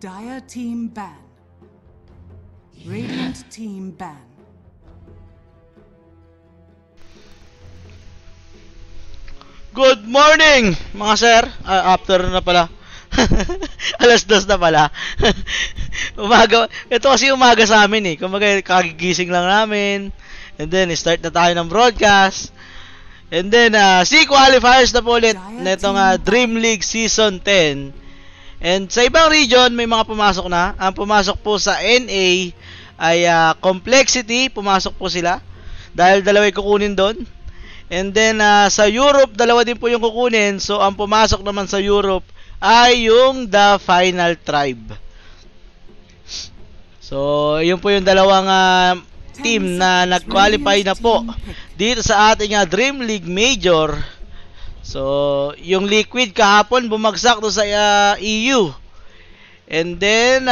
Dire team ban. Radiant team ban. Good morning, mga sir. After na pala. Alas 2 na pala. Umaga. Ito kasi umaga sa amin eh. Kumbaga kagigising lang namin. And then start na tayo ng broadcast. And then qualifiers na po ulit nitong Dream League Season 10. And sa ibang region may mga pumasok na. Ang pumasok po sa NA ay Complexity, pumasok po sila. Dahil dalawa yung kukunin doon. And then sa Europe, dalawa din po yung kukunin. So ang pumasok naman sa Europe ay yung The Final Tribe. So yun po yung dalawang team na nag-qualify na po dito sa ating Dream League Major. So yung Liquid kahapon bumagsak doon sa EU. And then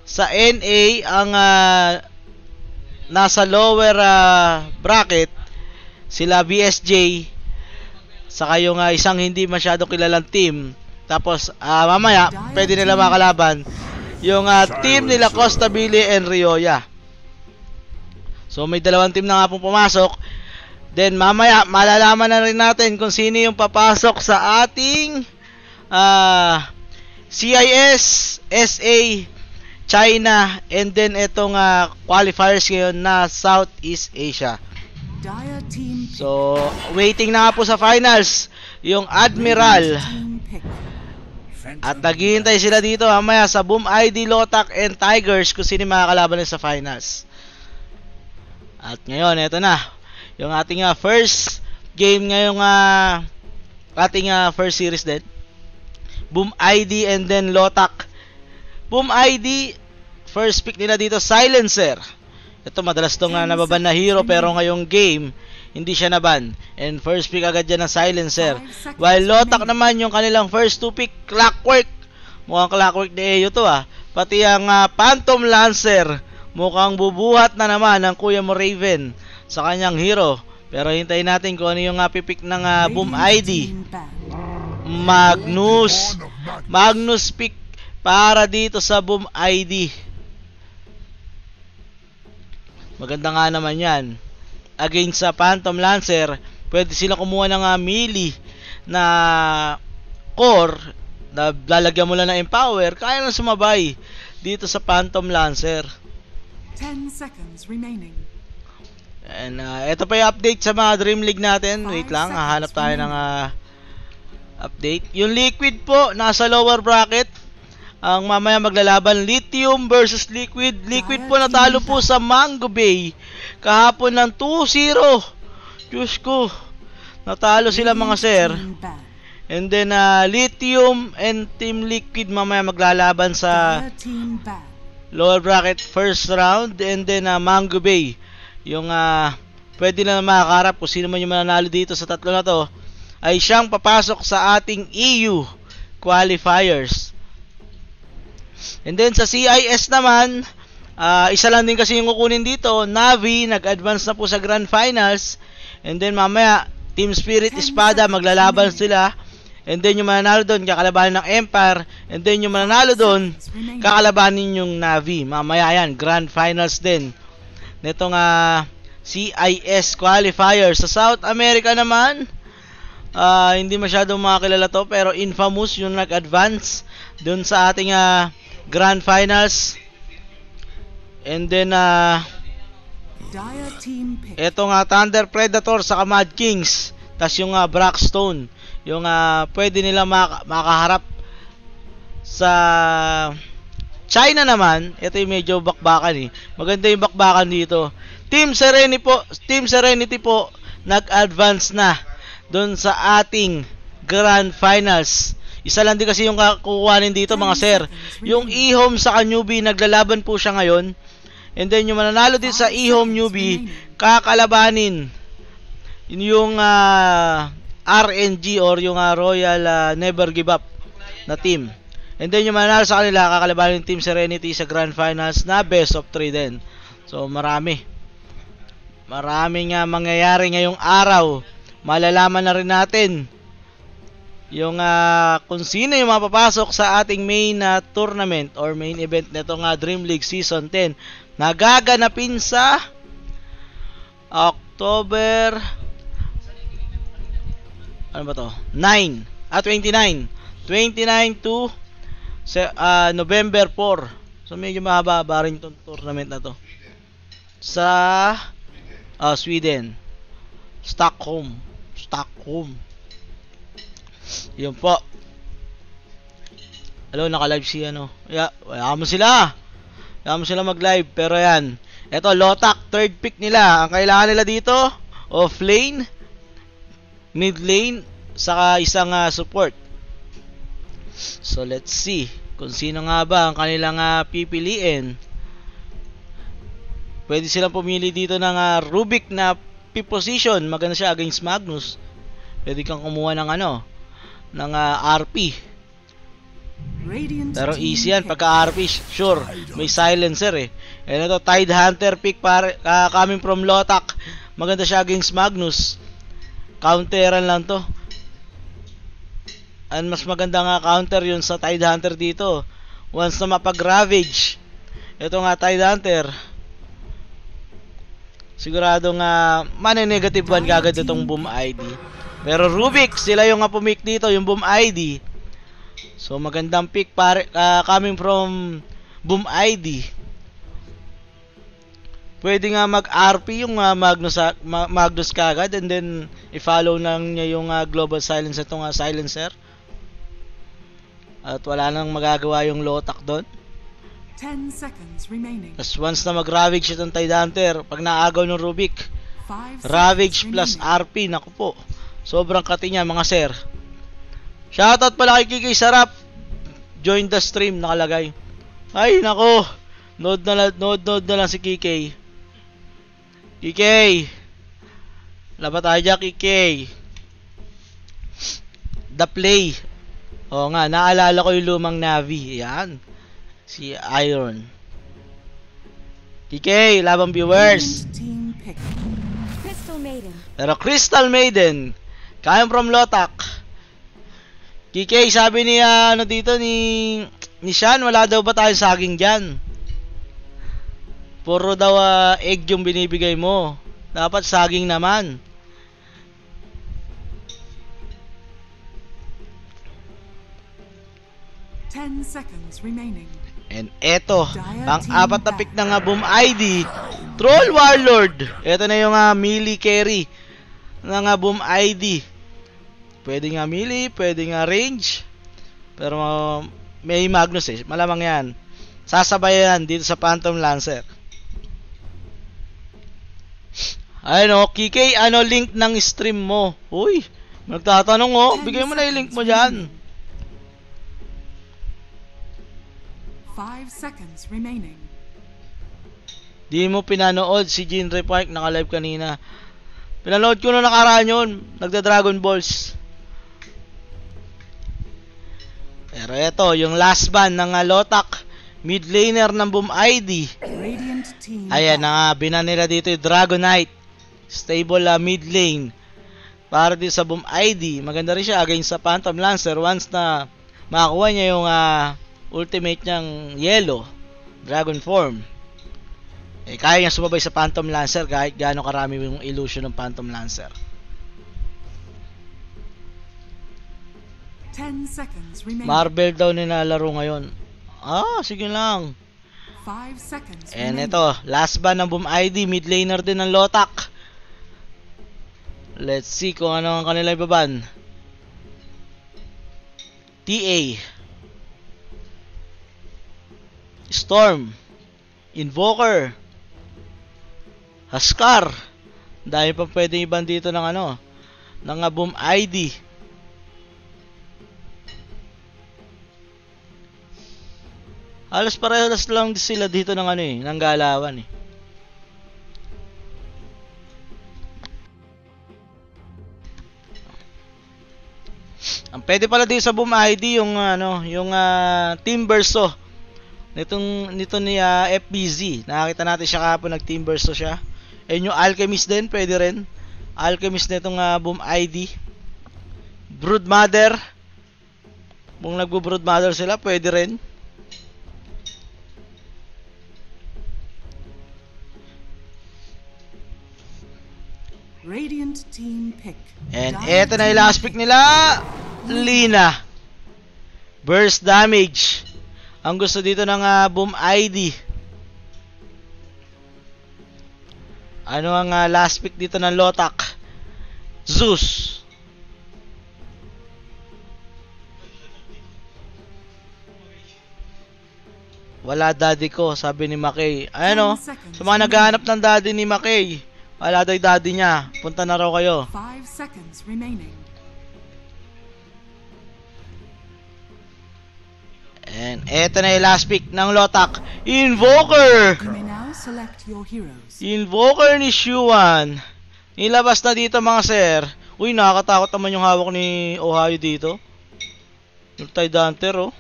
sa NA ang nasa lower bracket sila BSJ saka yung isang hindi masyadong kilalang team. Tapos mamaya pwede nila makalaban yung team nila Costa Billy and Rioya. So may dalawang team na nga pong pumasok. Then mamaya malalaman na rin natin kung sino yung papasok sa ating CIS, SA, China, and then itong qualifiers ngayon na Southeast Asia. So waiting na nga po sa finals yung Admiral. At naghihintay sila dito mamaya sa Boom ID, Lotak, and Tigers kung sino makakalaban sa finals. At ngayon, eto na. Yung ating first game ngayong ating first series din. Boom ID and then Lotak. Boom ID, first pick nila dito, Silencer. Ito madalas itong nababan na hero pero ngayong game, hindi siya naban. And first pick agad dyan ng Silencer. While Lotak naman yung kanilang first two pick, Clockwork. Mukhang Clockwork ni Eyo to Pati ang Phantom Lancer. Mukhang bubuhat na naman ng kuya mo Raven sa kanyang hero. Pero hintayin natin kung ano yung pipick ng Boom ID. Magnus pick para dito sa Boom ID. Maganda nga naman yan. Against sa Phantom Lancer, pwede sila kumuha ng melee na core na lalagyan mo lang ng empower. Kaya nang sumabay dito sa Phantom Lancer. 10 seconds remaining. And ito pa yung update sa mga Dream League natin. Wait lang, hahanap tayo ng update. Yung Liquid po, nasa lower bracket. Ang mamaya maglalaban, Lithium versus Liquid. Liquid po natalo po sa Mango Bay kahapon ng 2-0. Diyos ko, natalo sila mga sir. And then Lithium and Team Liquid mamaya maglalaban sa lower bracket first round. And then Mango Bay, yung pwede na makakarap kung sino man yung mananalo dito sa tatlo na to, ay siyang papasok sa ating EU qualifiers. And then sa CIS naman, isa lang din kasi yung kukunin dito, Navi, nag-advance na po sa Grand Finals. And then mamaya, Team Spirit Espada, maglalaban sila. And then yung mananalo doon, kakalabanin ng Empire. And then yung mananalo doon, kakalabanin yung Navi. Mamaya yan, Grand Finals din nitong CIS qualifier. Sa South America naman, hindi masyadong makakilala to, pero Infamous yung nag-advance doon sa ating Grand Finals. And then etong Thunder Predator sa Mad Kings. Tas yung Braxstone, yung pwede nila makaharap sa China naman. Ito yung medyo bakbakan Maganda yung bakbakan dito. Team Serenity po nag-advance na doon sa ating Grand Finals. Isa lang din kasi yung kukuhanin dito mga sir. Yung eHome sa newbie, naglalaban po siya ngayon. And then yung mananalo din sa eHome newbie, kakalabanin yung RNG or yung Royal Never Give Up na team. And then yung mananalo sa kanila, kakalabanin yung Team Serenity sa Grand Finals na best of 3 din. So maraming mangyayari ngayong araw. Malalaman na rin natin yung kung sino yung mapapasok sa ating main tournament or main event nitong Dream League Season 10 na gaganapin sa October 29 to November 4. So medyo mahaba rin itong tournament na to sa Sweden, Stockholm. Yun po. Hello, naka-live si wala mo sila mag-live, pero yan, eto Lotak, third pick nila. Ang kailangan nila dito, off lane, mid lane, saka isang support. So let's see kung sino nga ba ang kanilang pipiliin. Pwede silang pumili dito ng Rubik na pick position. Maganda siya against Magnus. Pwede kang kumuha ng ng RP. Pero easy yan pagka RP, sure may silencer eh. And ito Tide Hunter pick coming from Lotak. Maganda siya against Magnus. Counteran lang to. And mas maganda counter yun sa Tide Hunter dito. Once na mapag-ravage ito Tide Hunter, siguradong mane-negative 1 kagad itong Boom ID. Pero Rubik, sila yung pumik dito, yung Boom ID. So magandang pick coming from Boom ID. Pwede mag-RP yung Magnus kagad, and then i-follow lang niya yung Global Silence itong silencer. At wala nang magagawa yung Lotak doon. 10 seconds remaining. Tapos once na mag-ravage itong Tide Hunter, pag naagaw ng Rubik, ravage plus RP, naku po. Sobrang kati niya mga sir. Shoutout pala kay Kiki Sarap. Join the stream nakalagay. Ay nako. Node na lang si Kiki. Kiki. Labat tayo dyan Kiki. The Play. Oo nga, naalala ko yung lumang Navi. Yan. Si Iron. Kiki, labang viewers. Crystal Maiden. Pero Crystal Maiden, coming from Lotak. Kiki, sabi ni dito ni Sean, wala daw ba tayong saging diyan? Puro daw egg yung binibigay mo. Dapat saging naman. Ten seconds remaining. And eto, pang-apat na pick ng Boom ID, Troll Warlord. Eto na yung melee carry ng Boom ID. Pwede nga melee, pwede nga range. Pero may Magnus eh, malamang yan. Sasabayan dito sa Phantom Lancer. Ayun Kiki, link ng stream mo? Uy, nagtatanong bigay mo na yung link mo dyan. 5 seconds remaining. Di mo pinanood si Jinre Park, naka-live kanina. Pinanood ko nung nakaraan yun, nagda-Dragon Balls. Pero eto, yung last ban ng Lotak, mid laner ng Boom ID. Ayan binan nila dito yung Dragonite. Stable mid lane. Para din sa Boom ID, maganda rin siya against sa Phantom Lancer once na makakuha niya yung ultimate niyang yellow dragon form. Kaya niya sumabay sa Phantom Lancer kahit gaano karami yung illusion ng Phantom Lancer. 10 seconds remaining. Marvel daw nilalaro ngayon. Sige lang. 5 seconds And remaining. ito, last ban ng Boom ID, mid laner din ng Lotak. Let's see kung ano ang kanila ibaban. TA, Storm, Invoker, Huskar. Dahil pa pwede iban dito ng ng Boom ID. Halos parehas lang sila dito ng ng galawan eh. Ang pwede pala dito sa Boom ID yung yung Team Verso. Nito ni FBZ. Nakakita natin siya kahapon, nag-Team Verso siya. And yung Alchemist din, pwede rin. Alchemist nitong Boom ID. Broodmother. Kung nagbo-brood mother sila, pwede rin. Radiant team pick. And Dire eto na yung team last pick nila. Lina. Burst damage. Ang gusto dito ng Boom ID. Ano ang last pick dito ng Lotak? Zeus. Wala daddy ko, sabi ni Makay. Ayan o, sa mga naghahanap ng daddy ni Makay, wala daw yung daddy niya. Punta na raw kayo. 5 seconds remaining. And eto na yung last pick ng Lotak. Invoker! You may now select your heroes. Invoker ni Shuan. Nilabas na dito mga sir. Uy, nakakatakot naman yung hawak ni Ohio dito. Yung Tidehunter oh.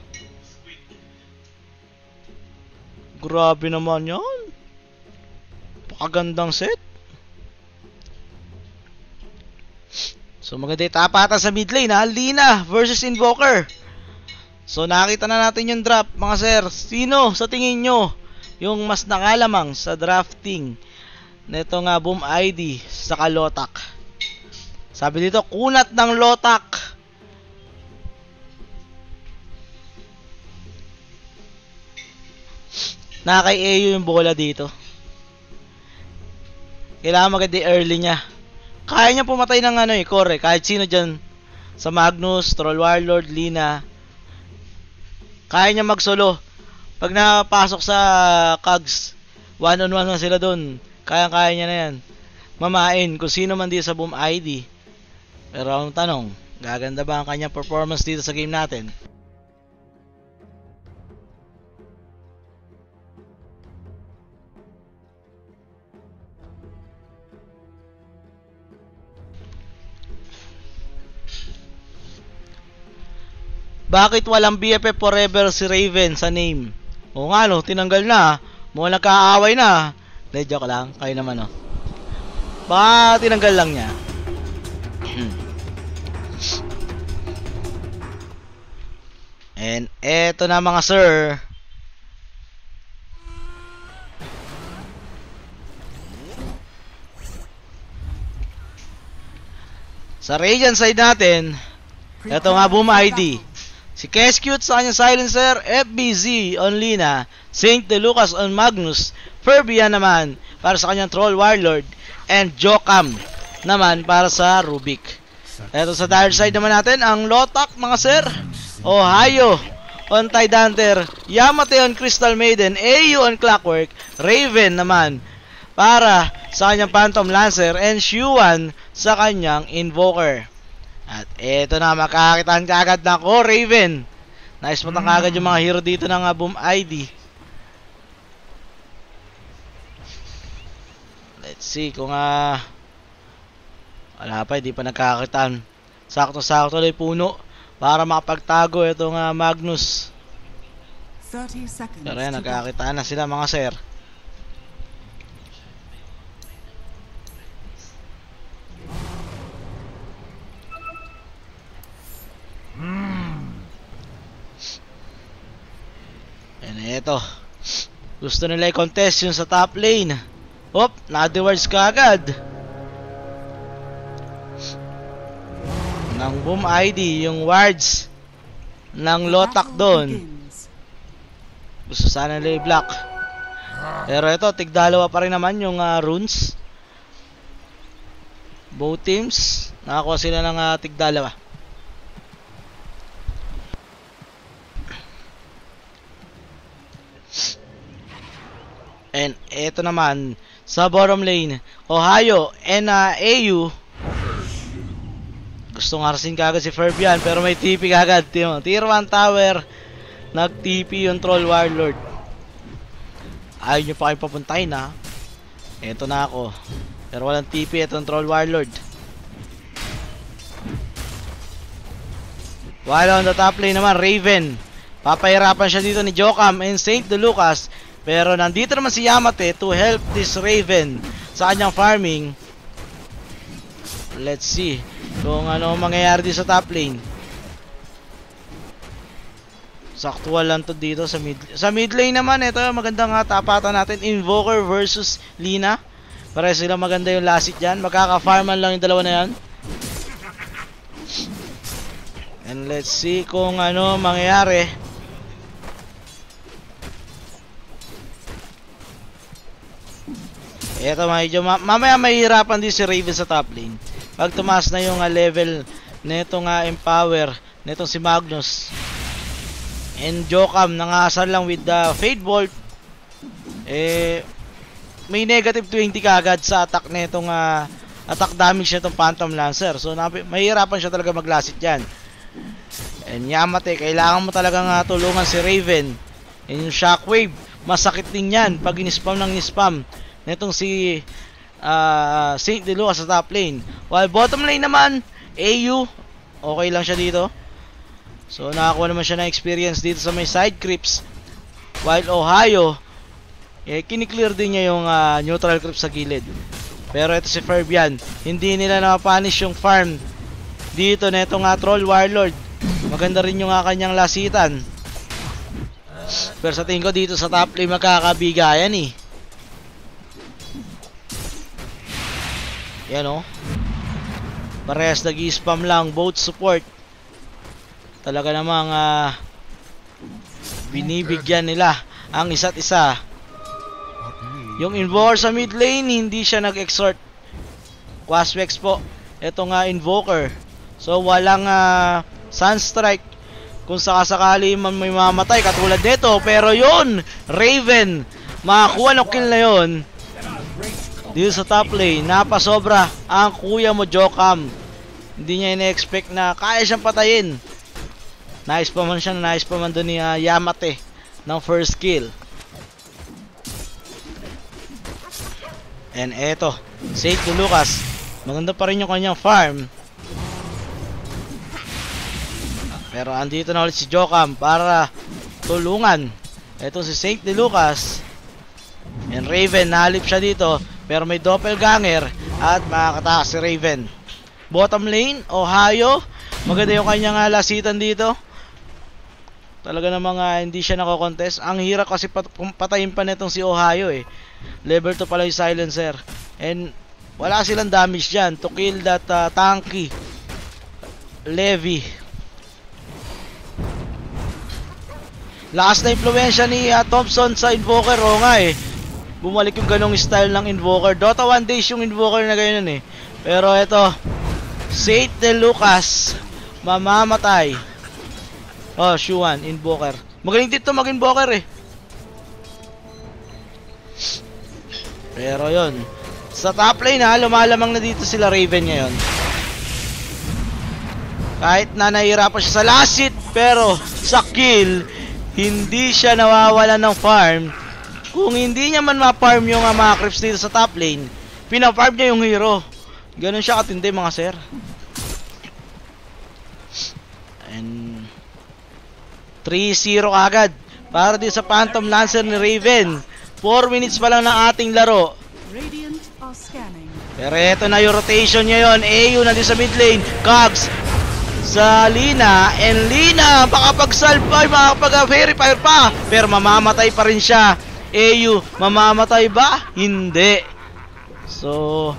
Grabe naman yan. Pakagandang set. So maganda yung tapatan sa mid lane ha. Lina versus Invoker. So nakita na natin yung drop mga sir. Sino sa tingin nyo yung mas nakalamang sa drafting nito nga Boom ID sa Lotak? Sabi dito, kunat ng Lotak. Nakay AU yung bola dito. Kailangan maganda early niya. Kaya niya pumatay ng core. Kahit sino dyan. Sa Magnus, Troll Warlord, Lina. Kaya niya mag-solo. Pag napasok sa Cogs, one-on-one na sila dun. Kaya niya na yan. Mamain kung sino man dito sa Boom ID. Pero ang tanong, gaganda ba ang kanyang performance dito sa game natin? Bakit walang BFF forever si Raven sa name? O nga no, tinanggal na. Mukhang nagkaaway na. De, joke lang. Kayo naman oh. Baka tinanggal lang niya. And eto na mga sir. Sa Radiant side natin, eto nga Boom ID. Si Keskute sa kanyang silencer, FBZ on Lina, Saint De Lucas on Magnus, Ferbian naman para sa kanyang Troll Warlord, and Jokam naman para sa Rubik. Eto sa dire side naman natin, ang Lotak mga sir, Ohio on Tidehunter, Yamate on Crystal Maiden, AU on Clockwork, Raven naman para sa kanyang Phantom Lancer, and Shuan sa kanyang Invoker. At eto na, makakitaan ka agad na ko, Raven. Nice mo tang agad yung mga hero dito ng Boom ID. Let's see kung wala pa, hindi pa nagkakitaan. Sakto-sakto na yung puno para makapagtago itong Magnus. 30 seconds. Pero yan, nagkakitaan na sila mga sir. And eto, gusto nila i-contest yung sa top lane. Hop, na-dewards ka agad ng Boom ID yung wards ng Lotak doon. Gusto sana nila i-block. Pero ito, tigdalawa pa rin naman yung runes. Both teams nakakuha sila ng tigdalawa. And eto naman sa bottom lane, Ohio and AU. Gusto nga rasin kagad si Ferbian pero may TP kagad. Tier 1 tower, nag-TP yung Troll Warlord. Ayaw nyo pa kayo papuntahin ha. Eto na ako. Pero walang TP itong Troll Warlord. While on the top lane naman, Raven. Papahirapan siya dito ni Jokam and Saint De Lucas. Pero nandito naman si Yamate to help this Raven sa kanyang farming. Let's see kung ano mangyayari dito sa top lane. Saktual lang to dito sa mid lane naman. Ito magandang tapatan natin. Invoker versus Lina. Para sila maganda yung last hit dyan. Magkaka-farman lang yung dalawa na yan. And let's see kung ano mangyayari. Ito medyo mamaya mahihirapan din si Raven sa top lane. Pag tumaas na yung level netong Empower, netong si Magnus. And Jokam nangasar lang with the Fade Bolt. May negative 20 kagad sa attack netong attack damage nitong Phantom Lancer. So mahihirapan siya talaga maglasit diyan. And Yamate, kailangan mo talagang tulungan si Raven. And yung Shockwave, masakit din yan pag in-spam ng in-spam netong si Saint Deluca sa top lane. While bottom lane naman, AU, okay lang siya dito. So nakakuha naman siya ng experience dito sa may side creeps. While Ohio, kiniklear din niya yung neutral creeps sa gilid. Pero ito si Ferbian, hindi nila napapanish yung farm dito na itong Troll Warlord. Maganda rin yung kanyang lasitan. Pero sa tingin ko dito sa top lane magkakabigayan eh. Yan o. Parehas nag-i-spam lang both support. Talaga namang binibigyan nila ang isa't isa. Yung Invoker sa mid lane, hindi siya nag-exhort. Quaswex po. Ito nga Invoker. So walang Sunstrike. Kung sakasakali man may mamatay katulad nito. Pero yun, Raven, makakuha ng kill na yun. Dito sa top lane, napasobra ang kuya mo Jokam. Hindi niya ina-expect na kaya siyang patayin. Nice pa man siya, nice pa man doon ni Yamate ng first kill. And eto, Saint Lucas, maganda pa rin yung kanyang farm. Pero andito na ulit si Jokam para tulungan. Eto si Saint Lucas. And Raven, nahalip siya dito. Pero may doppelganger at makakatakas si Raven. Bottom lane, Ohio. Maganda yung kanyang lasitan dito. Talaga namang hindi siya nako-contest. Ang hirap kasi patayin pa nitong si Ohio eh. Level 2 pala yung silencer. And wala silang damage dyan to kill that tanky Levi. Lakas na impluensya ni Thompson sa Invoker. O nga eh. Bumalik yung ganong style ng Invoker. Dota 1 days yung Invoker na ganyan eh. Pero ito, Saint Lucas, mamamatay. Oh, Shuan, Invoker. Magaling dito mag-Invoker eh. Pero yon, sa top lane lumalamang na dito sila Raven ngayon. Kahit na nahihirapan siya sa last hit, pero sa kill, hindi siya nawawalan ng farm. Kung hindi niya man ma-farm yung mga creeps dito sa top lane, pina-farm niya yung hero. Ganun siya katindi mga sir. And 3-0 agad para din sa Phantom Lancer ni Raven. 4 minutes pa lang ng ating laro. Radiant are scanning. Pero eto na yung rotation niya yun. AU na din sa mid lane. Cogs sa Lina. And Lina makapag-salve, makapag-verify pa. Pero mamamatay pa rin siya. AU, mamamatay ba? Hindi. So,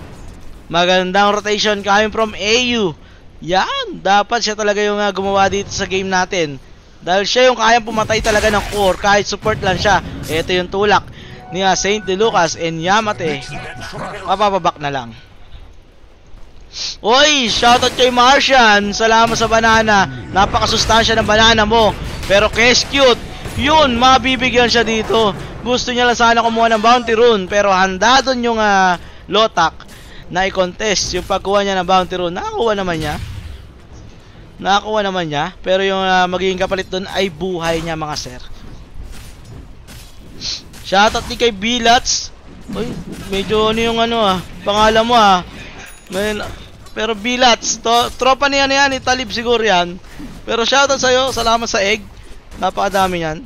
magandang rotation coming from AU. Yan, dapat siya talaga yung gumawa dito sa game natin. Dahil siya yung kayang pumatay talaga ng core kahit support lang siya. Ito yung tulak ni Saint Lucas and Yamate. Mapapabak na lang. Oy, shoutout kay Martian. Salamat sa banana. Napakasustansya ng banana mo. Pero kes cute. Yun, mabibigyan siya dito. Gusto niya lang sana kumuha ng bounty rune. Pero handa doon yung Lotak na i-contest yung pagkuha niya ng bounty rune. Nakakuha naman niya. Pero yung magiging kapalit doon ay buhay niya mga sir. Shoutout din kay Bilats. Uy, medyo ano yung pangalan mo pero Bilats, tropa niya na yan, italib siguro yan. Pero shoutout sa'yo, salamat sa egg. Napakadami yan.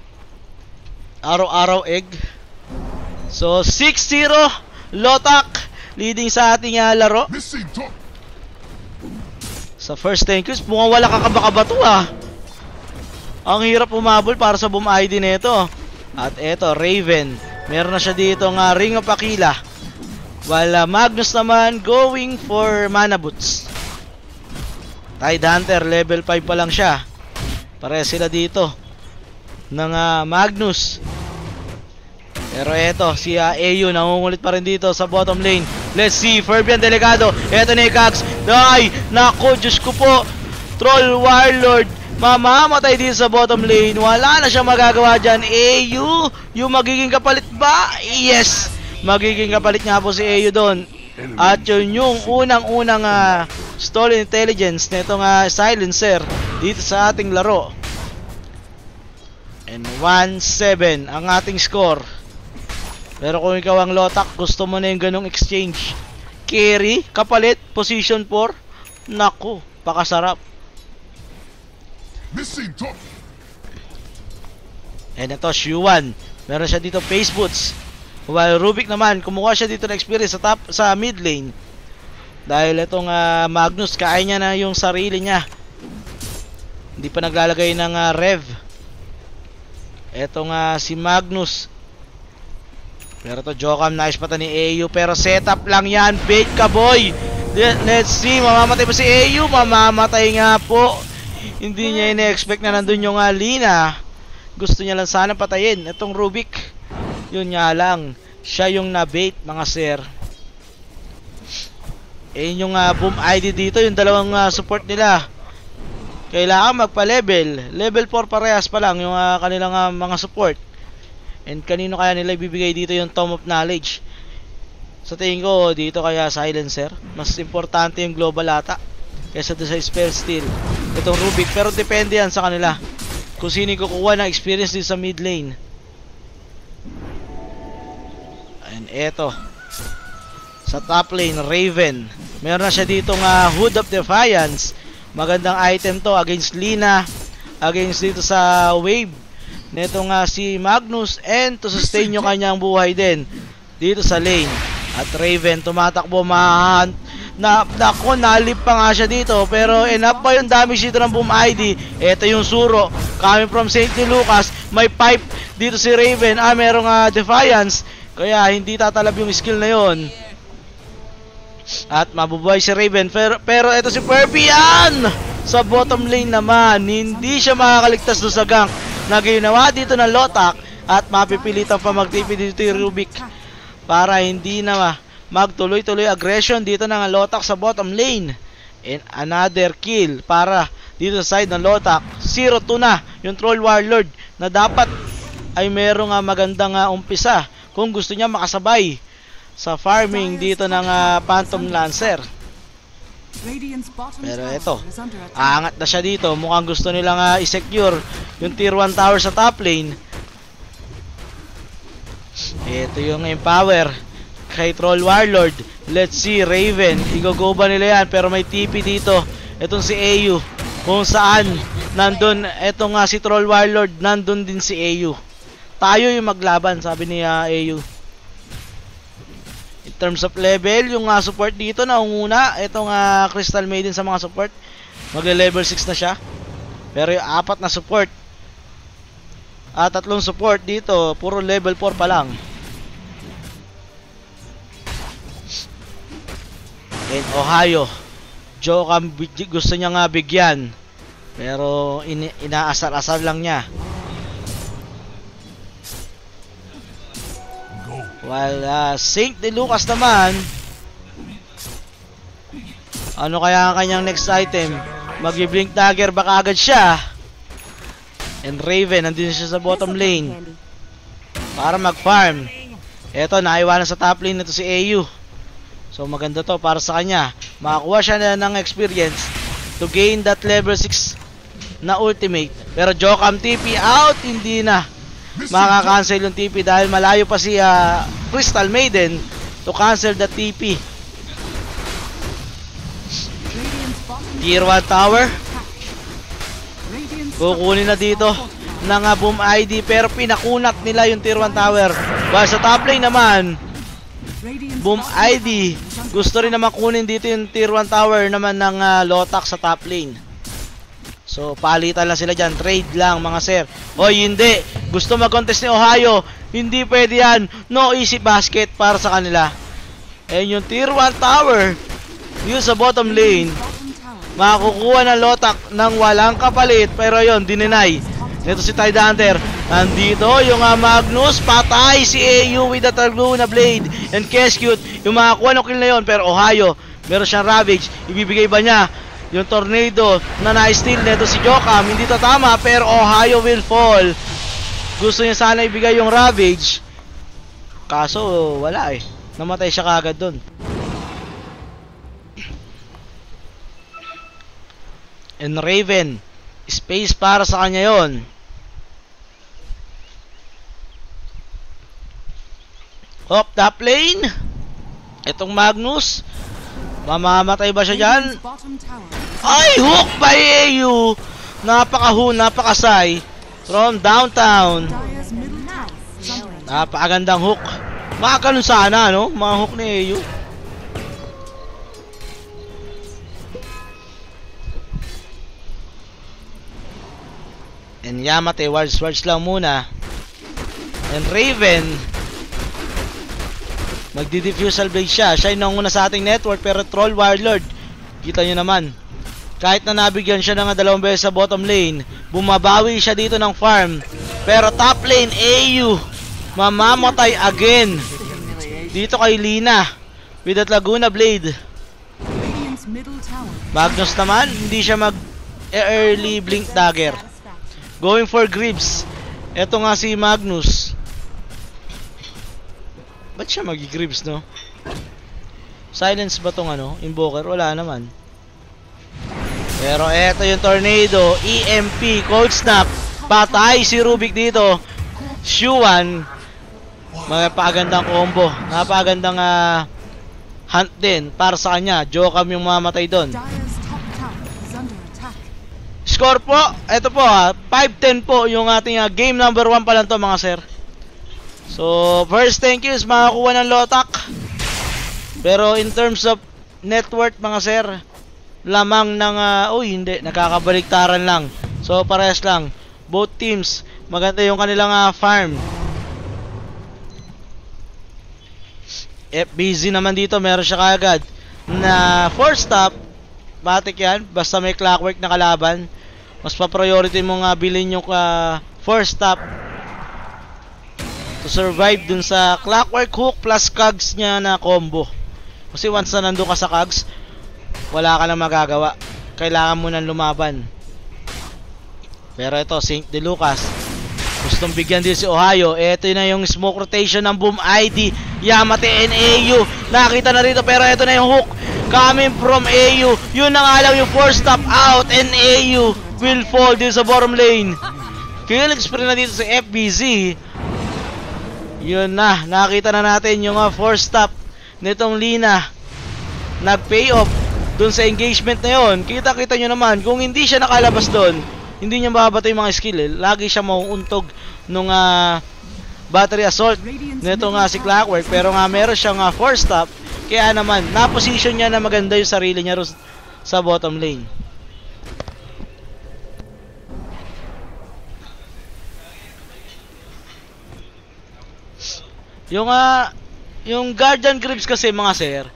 Araw-araw egg. So 6-0 Lotak leading sa ating laro. Sa first 10 kills, mukhang wala kakabaka-bato Ang hirap umabol para sa Boom ID nito. At eto, Raven. Meron na siya dito nga Ring of Aquila. While Magnus naman going for Mana Boots. Tide Hunter, level 5 pa lang siya. Pare sila dito ng Magnus. Pero eto, si AU nangungulit pa rin dito sa bottom lane. Let's see, Ferbian delikado. Eto na yung Kags. Ay, nako, Diyos ko po. Troll Warlord. Mamamatay dito sa bottom lane. Wala na siyang magagawa dyan. AU, yung magiging kapalit ba? Yes! Magiging kapalit nga po si AU doon. At yun yung unang-unang stolen intelligence nitong silencer dito sa ating laro. And 1-7 ang ating score. Pero kung ikaw ang Lotak, gusto mo na yung ganong exchange. Carry, kapalit, position 4. Naku, pakasarap. And ito, Shuan. Meron siya dito face boots. While Rubik naman, kumuha siya dito ng experience sa mid lane. Dahil itong Magnus, kaya niya na yung sarili niya. Hindi pa naglalagay ng rev. Etong si Magnus. Pero to Jokam, nice pata ni AU. Pero setup lang yan, bait ka boy. Let's see, mamamatay pa si AU. Mamamatay nga po. Hindi niya ina-expect na nandun yung Lina. Gusto niya lang sana patayin itong Rubik. Yun nga lang, siya yung na-bait mga sir. Yung Boom ID dito, yung dalawang support nila. Kailangan magpa-level. Level 4 parehas pa lang yung kanilang mga support. And kanino kaya nila ibibigay dito yung Tome of Knowledge? Sa tingin ko, dito kaya Silencer. Mas importante yung global ata kaysa doon sa Spell Steal. Itong Rubik, pero depende yan sa kanila. Kung sino yung kukuha ng experience din sa mid lane. And eto. Sa top lane, Raven. Meron na siya dito Hood of Defiance. Magandang item to against Lina. Against dito sa Wave. Neto si Magnus, and to sustain yung kanyang buhay din dito sa lane. At Raven tumatakbo, nako, nalip pa nga siya dito, pero enough pa yung damage dito ng Boom ID. Ito yung suro coming from St. Lucas. May pipe dito si Raven. Merong Defiance, kaya hindi tatalab yung skill na yon. At mabubuhay si Raven. Pero ito si Ferbian sa bottom lane naman, hindi siya makakaligtas doon sa gank na ginawa dito ng Lotak. At mapipilitan pa mag-TP dito yung Rubik para hindi na magtuloy-tuloy aggression dito ng Lotak sa bottom lane. And another kill para dito sa side ng Lotak. 0-2 na yung Troll Warlord na dapat ay merong magandang umpisa kung gusto niya makasabay sa farming dito ng Phantom Lancer. Pero ito, aangat na siya dito. Mukhang gusto nilang i-secure yung tier 1 tower sa top lane. Ito yung empower kay Troll Warlord. Let's see, Raven, i-go ba nila yan? Pero may TP dito. Itong si AU, kung saan nandun, etong si Troll Warlord, nandun din si AU. Tayo yung maglaban, sabi ni AU. In terms of level, yung support dito naunguna. Itong Crystal Maiden sa mga support, magle-level 6 na siya. Pero yung 4 na support at 3 support dito, puro level 4 pa lang. And Ohio, Jokam gusto niya nga bigyan, pero inaasar-asar lang niya. While St. Lucas naman, ano kaya ang kanyang next item? Mag-blink dagger baka agad siya. And Raven, nandun siya sa bottom lane para mag-farm. Eto, naiwanan sa top lane nito si AU. So maganda to para sa kanya. Makakuha siya na ng experience to gain that level 6 na ultimate. Pero Jokam TP out, hindi na makaka-cancel yung TP dahil malayo pa si Crystal Maiden to cancel the TP. Tier 1 tower kukunin na dito ng Boom ID, pero pinakunat nila yung tier 1 tower. While sa top lane naman, Boom ID gusto rin naman kunin dito yung tier 1 tower naman ng Lotak sa top lane. So, palitan lang sila dyan. Trade lang, mga sir. Hoy, hindi. Gusto mag-contest ni Ohio. Hindi pwede yan. No easy basket para sa kanila. Ayan yung tier 1 tower. Yun sa bottom lane. Makakukuha ng Lotak ng walang kapalit. Pero yun, dininay. Ito si Tide Hunter. Nandito yung Magnus. Patay si AU with the Laguna Blade. And Keskute. Yung makakuha ng kill na yun. Pero Ohio, meron siyang Ravage. Ibibigay ba niya yung tornado na na-steal nito si Jokam? Hindi to tama, pero Ohio will fall. Gusto niya sana ibigay yung Ravage, kaso wala eh. Namatay siya kagad dun. And Raven, space para sa kanya yon. Top lane. Itong Magnus, mamamatay ba siya dyan? Ay, hook by AU. Napakasay from downtown. Napakagandang hook. Makakaroon sana, no? Mga hook ni AU. And Yamate, wards lang muna. And Raven, magdi-diffusal blade siya. Siya yung nanguna sa ating network, pero Troll Warlord, kita nyo naman, kahit na nabigyan siya ng 2 beses sa bottom lane, bumabawi siya dito ng farm. Pero top lane, AU, mamamatay again dito kay Lina with that Laguna Blade. Magnus naman, hindi siya mag-early blink dagger, going for Greaves. Eto nga si Magnus. Ba't siya mag-Greaves, no? Silence ba tong ano? Invoker? Wala naman. Pero eto yung tornado. EMP, Cold Snap. Patay si Rubik dito. Shuan. Napakagandang combo. Napakagandang hunt din para sa kanya. Jokam yung mamatay doon. Score po, eto po 5-10 po yung ating game number 1 pa lang to, mga sir. So, first thank you is makakuha ng Lotak. Pero in terms of net worth, mga sir, lamang ng hindi, nakakabaliktaran lang. So, parehas lang. Both teams, maganda yung kanilang farm. FBZ naman dito, meron siya kagad na 4 stop. Matik yan, basta may clockwork na kalaban. Mas pa-priority mo nga bilhin yung 4 stop to survive dun sa clockwork hook plus cogs niya na combo. Kasi once na nandun ka sa cogs, wala ka na magagawa. Kailangan mo nang lumaban. Pero ito, St. De Lucas, gustong bigyan din si Ohio. Ito na yung smoke rotation ng Boom ID. Yamate and AU. Nakita na rito, pero ito na yung hook coming from AU. Yun na nga lang yung 4 stop out, and AU will fall din sa bottom lane. Kill spree na dito sa FBZ. Yun na, nakita na natin yung 4 stop nitong Lina. Nag-pay off dun sa engagement na yun. Kita-kita nyo naman, kung hindi siya nakalabas dun, hindi niya mababatay yung mga skill. Lagi siya mauuntog nung battery assault nito nga si Clockwork. Pero nga meron siyang 4 stop. Kaya naman, na-position niya na maganda yung sarili niya sa bottom lane. Yung Guardian Grips kasi, mga sir,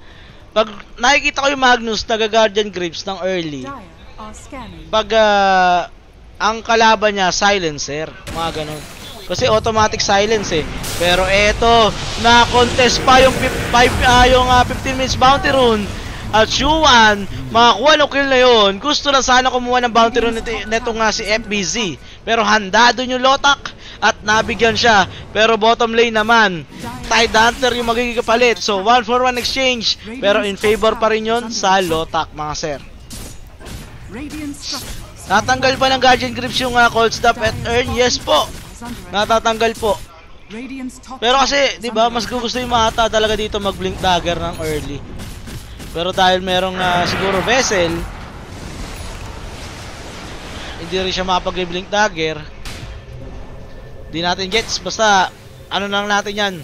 pag nakikita ko yung Magnus nag-Guardian Grips ng early, pag ang kalaban niya silencer, mga ganun. Kasi automatic silence eh. Pero eto, na-contest pa yung 15 minutes bounty rune. At Shuan, makakuha ng kill na yun. Gusto na sana kumuha ng bounty rune neto nga si FBZ. Pero handa doon yung Lotak at nabigyan siya. Pero bottom lane naman, Tide Hunter yung magiging kapalit. So 1-for-1 exchange. Pero in favor pa rin yun sa Lotak, mga sir. Natanggal pa ng Guardian Grips yung cold stop at earn. Yes po, natatanggal po. Pero kasi, di ba, mas gusto yung Mata talaga dito mag-blink dagger ng early. Pero dahil merong siguro vessel, hindi rin siya makapag-blink dagger. Di natin gets, basta ano lang natin yan.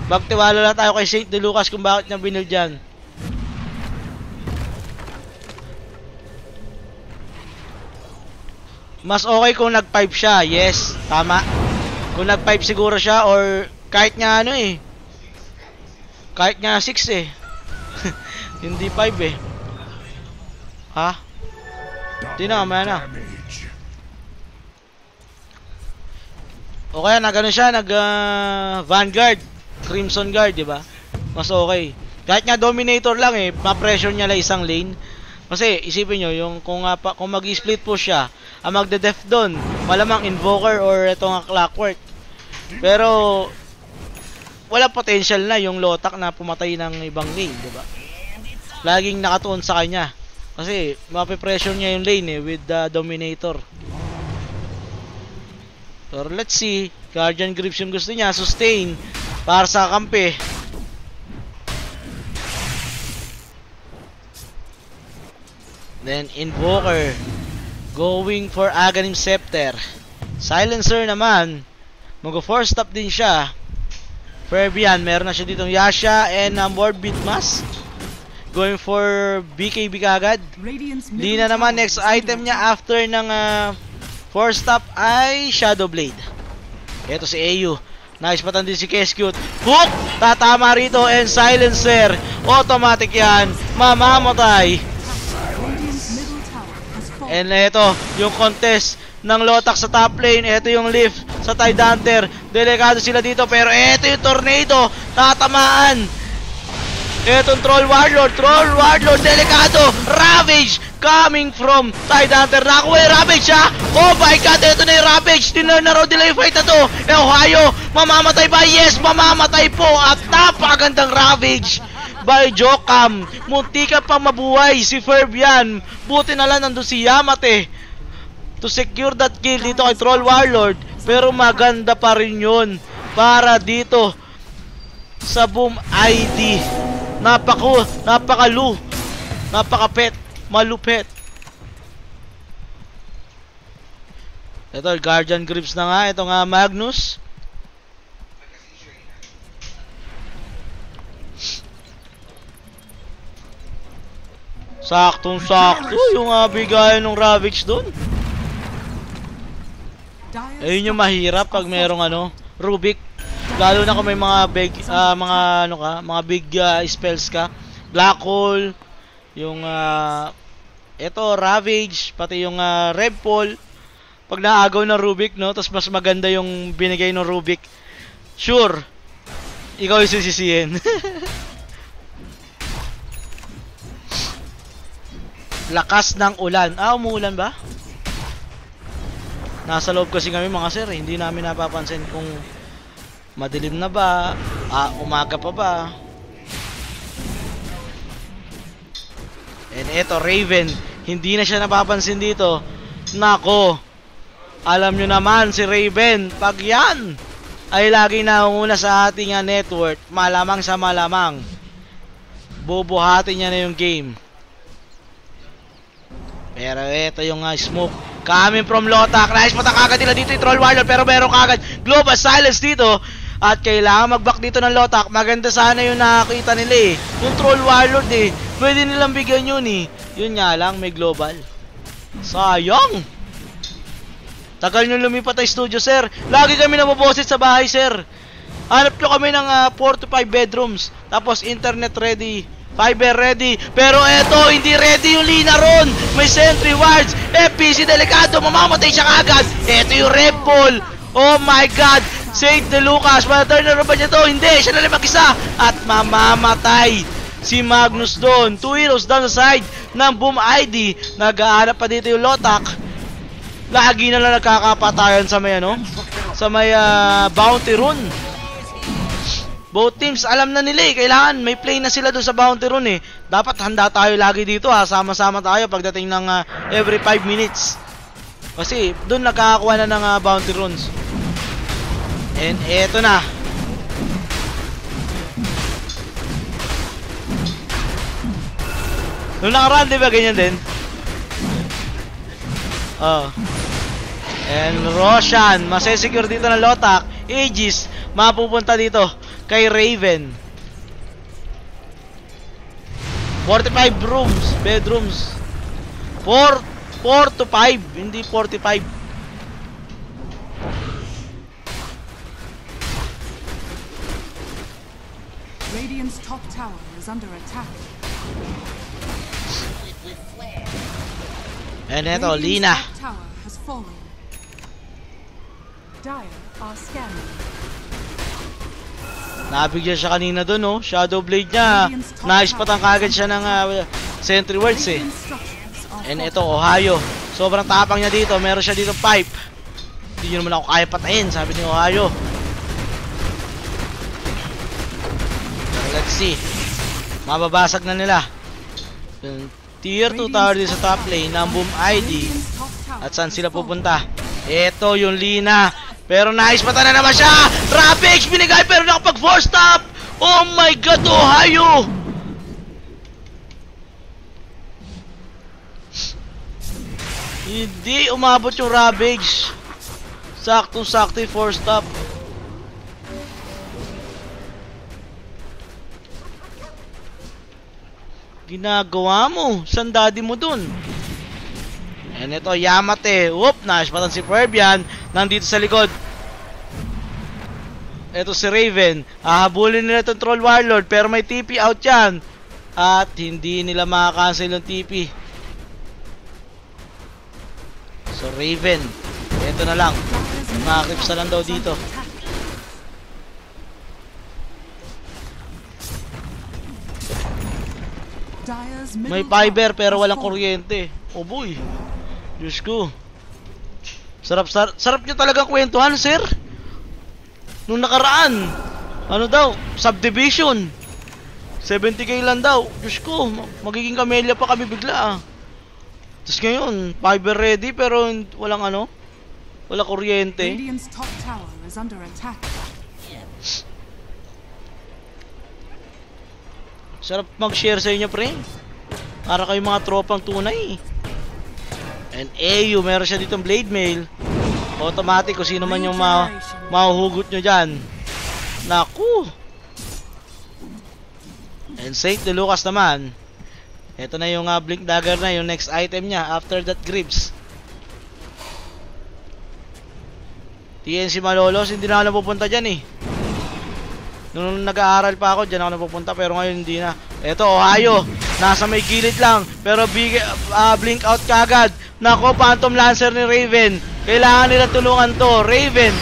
Bagtiwala lang tayo kay St. De Lucas kung bakit niya binuild yan. Mas okay kung nag-5 siya. Yes, tama. Kung nag-5 siguro siya or kahit nga ano eh. Kahit nga 6 eh. Hindi 5 eh. Ha? Hindi na, mamaya na. O kaya nag-ano siya, Vanguard, Crimson Guard, di ba? Mas okay. Kahit nga Dominator lang eh, ma-pressure niya lang isang lane. Kasi isipin nyo, yung kung mag-split push siya, ang magde-def doon, malamang Invoker or ito nga Clockwork. Pero wala potential na yung Lotak na pumatay ng ibang lane, di ba? Laging nakatuon sa kanya. Kasi mape-pressure niya yung lane eh with the Dominator. So let's see, Guardian Grips yung gusto niya, sustain para sa kampi. Then Invoker going for Aghanim Scepter. Silencer naman, mag-4 stop din siya. Ferbian, meron na siya ditong Yasha and Morbid Mask. Going for BKB kagad. Lina naman, next item niya after ng 4 stop ay Shadow Blade. Ito si AU. Nice patan din si Keskute. Hook! Tatama rito and Silencer. Automatic yan. Mamamatay. And ito, yung contest ng Lotak sa top lane. Ito yung lift sa Tidehunter. Delikado sila dito pero ito yung Tornado. Tatamaan. Etong Troll Warlord, delikado. Ravage coming from Tidehunter. Nakuha yung Ravage ha. Oh my god, ito na yung Ravage. Dinarnaro nila yung fight na to. Ohio, mamamatay ba? Yes, mamamatay po. At napakagandang Ravage by Jokam. Munti ka pa mabuhay si Ferbian. Buti na lang nandun si Yamate to secure that kill dito kay Troll Warlord. Pero maganda pa rin yun para dito sa Boom ID. Napakapet, malupet. Ito, Guardian Grips na nga. Ito nga, Magnus. Saktong-sakto yung bigay ng Ravage doon. Ayun yung mahirap pag merong Rubik. Lalo na kung may mga big big spells ka. Black Hole, yung ito Ravage, pati yung Red Pole. Pag naagaw ng Rubik, no, tapos mas maganda yung binigay ng Rubik. Sure, ikaw yung sisisihin. Lakas ng ulan. Umuulan ba? Nasa loob kasi kami mga sir, hindi namin napapansin kung madilim na ba, umaga pa ba. And eto, Raven, hindi na siya napapansin dito. Nako, alam nyo naman si Raven, pag yan ay lagi naunguna sa ating network, malamang sa malamang bubuhatin niya na yung game. Pero eto yung smoke coming from Lotak. Nice mata kagad nila dito yung Troll Warlord, pero meron kagad Global Silence dito. At kailangan mag-back dito ng Lotak. Maganda sana yung nakakita nila eh. Yung Troll Warlord eh. Pwede nilang bigyan yun eh. Yun nga lang, may global. Sayang. Tagal nyo lumipat ay studio, sir. Lagi kami nabobosit sa bahay, sir. Hanap nyo kami ng 4 to 5 bedrooms. Tapos internet ready, fiber ready. Pero eto, hindi ready yung Lina ron. May sentry wards. FPC delikado, mamamatay siya kagad. Eto yung Red Bull. Oh my god. Saint de Lucas, ma-turner ba niya to? Hindi, siya na lang mag-isa. At mamamatay si Magnus doon. 2 heroes down sa side ng Boom ID. Nag-aanap pa dito yung Lotak. Lagi na lang nagkakapatayan sa may sa may bounty rune. Both teams alam na nila eh. Kailangan may play na sila doon sa bounty rune eh. Dapat handa tayo lagi dito ha. Sama-sama tayo pagdating ng every 5 minutes. Kasi doon nakakakuha na ng bounty runes. And eto na. Nung nakaraan, di ba ganyan din? And Roshan, masesecure dito ng Lotak. Aegis, mapupunta dito kay Raven. 45 bedrooms for 4 to 5, hindi 45. Radiant's top tower is under attack. And eto, Radiant's Lina. top tower has fallen. Dire are scanning. Nabigyan siya kanina dun, oh. Shadow Blade niya. Naispatan kagad siya ng Sentry Wards, eh. Radiant structures are And ito, Ohio. Sobrang tapang niya dito. Meron siya dito pipe. Hindi nyo naman ako kaya patayin, sabi ni Ohio. Let's see. Mababasag na nila. Tier 2 tower din sa top lane ng Boom ID. Radiant's top tower At saan has sila fallen. pupunta? Ito yung Lina. Pero naispatan na naman siya. Ravage binigay pero nakapag 4 stop. Oh my god, Ohio. Hindi umabot yung Ravage. Sakto-sakto 4 stop. Ginagawa mo. San daddy mo dun? And ito, Yamate. Whoop, naispatan si Ferbian. Nandito sa likod. Ito si Raven. Hahabulin nila itong Troll Warlord. Pero may TP out yan. At hindi nila makakancel yung TP. So Raven. Ito na lang. Makakrips na lang daw dito. Dire's May middle fiber tower pero has walang fallen. kuryente. Oh boy. Diyos ko. Sarap nyo talagang kwentuhan, sir. Nung nakaraan. Ano daw? Subdivision. 70k lang daw. Diyos ko. Magiging kamelya pa kami bigla. Tapos ngayon, fiber ready pero walang ano. Walang kuryente. Radiant's top tower is under attack. Sarap mag-share sa inyo, pre. Para kayo mga tropang tunay. And AU, meron siya ditong blade mail. Automatic kung sino man yung mahuhugot nyo dyan. Naku. And Saint de Lucas naman. Ito na yung Blink Dagger na, yung next item niya after that Grips. TNC Malolos, hindi na ako napupunta dyan eh. Nung nag-aaral pa ako, dyan ako napupunta pero ngayon hindi na. Ito, Ohio. Nasa may gilid lang. Pero blink out kagad. Nako, Phantom Lancer ni Raven. Kailangan nila tulungan to. Raven,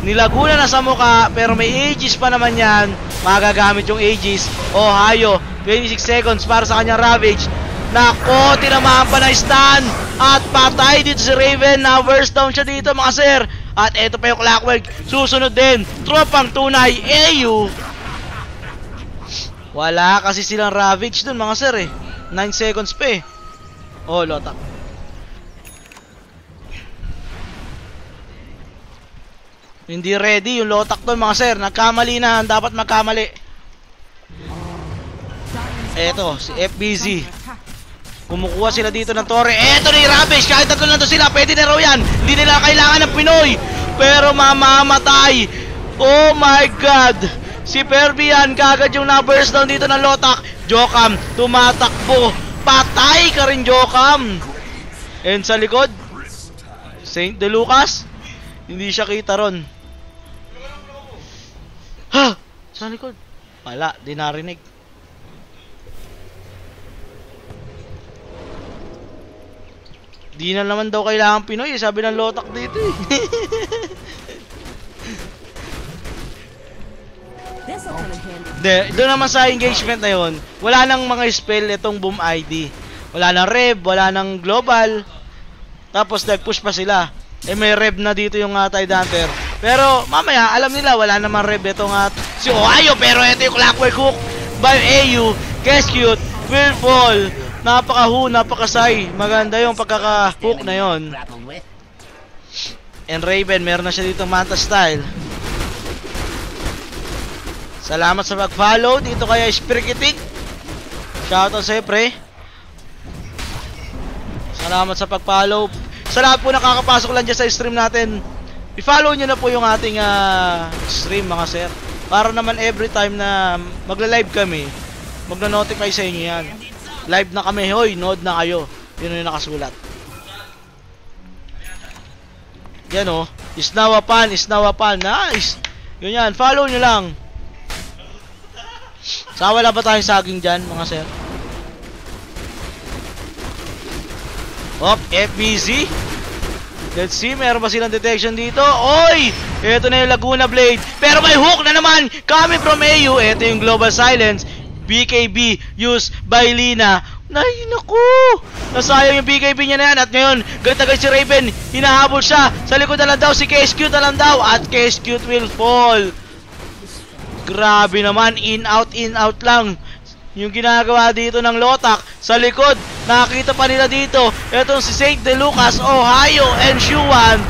nilaguna na sa muka. Pero may Aegis pa naman yan. Magagamit yung Aegis. Ohio, 26 seconds para sa kanyang Ravage. Nako, tinamaan pa na stun. At patay dito si Raven. Na burst down siya dito mga sir. At eto pa yung Clockwork. Susunod din. Tropang tunay. AU. Wala kasi silang Ravage dun mga sir eh. 9 seconds pa eh. Oh, lotak. Hindi ready yung lotak dun mga sir. Nagkamali na. Dapat magkamali. Eto, si FBZ. Kumukuha sila dito ng Torre. Eto na yung Ravage. Kahit tatlo lang to sila, pwede na raw yan. Hindi nila kailangan ng Pinoy. Pero mamamatay. Oh my God. Si Ferbian kagad yung na-burst down dito ng Lotak. Jokam, tumatakbo. Patay ka rin, Jokam. And sa likod, Saint de Lucas. Hindi siya kita ron. Ha? Sa likod. Wala, di narinig. Di na naman daw kailangan Pinoy, sabi ng Lotak dito eh. This'll come in handy. Doon naman sa engagement na yon, wala nang mga spell itong Boom ID. Wala nang Rev, wala nang Global. Tapos nag-push pa sila. Eh may Rev na dito yung Tide Hunter. Pero mamaya, alam nila, wala namang Rev itong si Ohio. Pero ito yung Clockwork Hook by AU. Kescute will fall. Napaka-say. Maganda yung pagkaka-hook na yon. And Raven, meron na siya dito Manta style. Salamat sa pag-follow dito kaya Spirikitik. Shoutout sa'yo, pre. Salamat sa pag-follow. Sa lahat po nakakapasok lang dyan sa stream natin, i-follow nyo na po yung ating stream mga sir. Para naman every time na magla-live kami, magna-notify sa inyo yan. Live na kami, hoy, nood na kayo. Yun yung nakasulat. Yan o. Isnawapan. Nice. Yun yan. Follow nyo lang. Wala ba tayong saging dyan, mga sir? Op, FBZ. Let's see, meron ba silang detection dito? Oy! Ito na yung Laguna Blade. Pero may hook na naman coming from AU. Ito yung Global Silence. BKB used by Lina. Nay, naku! Nasayang yung BKB niya na yan. At ngayon, ganit-agad si Raven. Hinahabol siya. Sa likod na lang daw. Si KSQ na lang daw. At KSQ will fall. Grabe naman. In, out lang. Yung ginagawa dito ng Lotak. Sa likod, nakakita pa nila dito. Itong si St. De Lucas, Ohio, and Shuan.